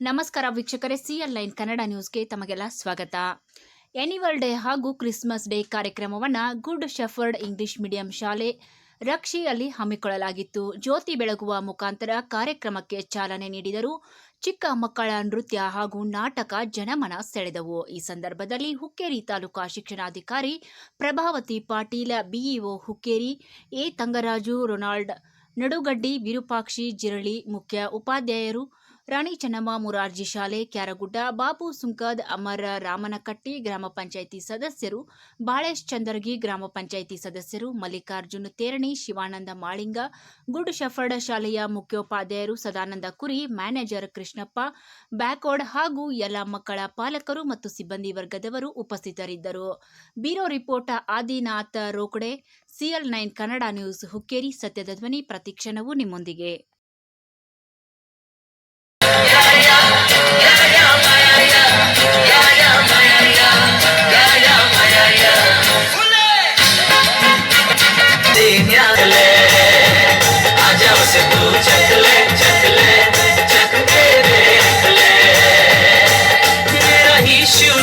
ನಮಸ್ಕಾರ ವೀಕ್ಷಕರೇ, CL line Kannada ನ್ಯೂಸ್ಗೆ ತಮಗೆಲ್ಲ ಸ್ವಾಗತ. ಆನ್ಯುವಲ್ ಡೇ ಹಾಗೂ ಕ್ರಿಸ್ಮಸ್ ಡೇ ಕಾರ್ಯಕ್ರಮವನ್ನು ಗುಡ್ ಶೆಫರ್ಡ್ ಇಂಗ್ಲಿಷ್ ಮೀಡಿಯಂ ಶಾಲೆ ರಕ್ಷಿಯಲ್ಲಿ ಹಮ್ಮಿಕೊಳ್ಳಲಾಗಿತ್ತು. ಜ್ಯೋತಿ ಬೆಳಗುವ ಮುಖಾಂತರ ಕಾರ್ಯಕ್ರಮಕ್ಕೆ ಚಾಲನೆ ನೀಡಿದರು. ಚಿಕ್ಕ ಮಕ್ಕಳ ನೃತ್ಯ ಹಾಗೂ ನಾಟಕ ಜನಮನ ಸೆಳೆದವು. ಈ ಸಂದರ್ಭದಲ್ಲಿ ಹುಕ್ಕೇರಿ ತಾಲೂಕಾ ಶಿಕ್ಷಣಾಧಿಕಾರಿ Prabhavati Patil, BEO Hukkeri A Thangaraju, Ronald Nadugaddi, Virupakshi Jirali, ಮುಖ್ಯ ಉಪಾಧ್ಯಾಯರು ರಾಣಿ ಚೆನ್ನಮ್ಮ ಮುರಾರ್ಜಿ ಶಾಲೆ ಕ್ಯಾರಗುಡ್ಡ, ಬಾಬು ಸುಂಕದ್, ಅಮರ ರಾಮನಕಟ್ಟಿ, ಗ್ರಾಮ ಪಂಚಾಯಿತಿ ಸದಸ್ಯರು ಬಾಳೇಶ್ ಚಂದರ್ಗಿ, ಗ್ರಾಮ ಪಂಚಾಯಿತಿ ಸದಸ್ಯರು ಮಲ್ಲಿಕಾರ್ಜುನ್ ತೇರಣಿ, ಶಿವಾನಂದ ಮಾಳಿಂಗ, ಗುಡ್ ಶೆಫರ್ಡ್ ಶಾಲೆಯ ಮುಖ್ಯೋಪಾಧ್ಯಾಯರು ಸದಾನಂದ ಕುರಿ, ಮ್ಯಾನೇಜರ್ ಕೃಷ್ಣಪ್ಪ ಬ್ಯಾಕೋಡ್ ಹಾಗೂ ಎಲ್ಲ ಮಕ್ಕಳ ಪಾಲಕರು ಮತ್ತು ಸಿಬ್ಬಂದಿ ವರ್ಗದವರು ಉಪಸ್ಥಿತರಿದ್ದರು. Bureau report Adinath Rokade, CL nine Kannada news, Hukkeri. ಸತ್ಯದ ಧ್ವನಿ, ಪ್ರತಿಕ್ಷಣವೂ ನಿಮ್ಮೊಂದಿಗೆ.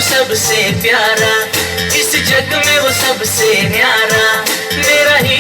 सबसे प्यारा इस जग में वो सबसे न्यारा मेरा ही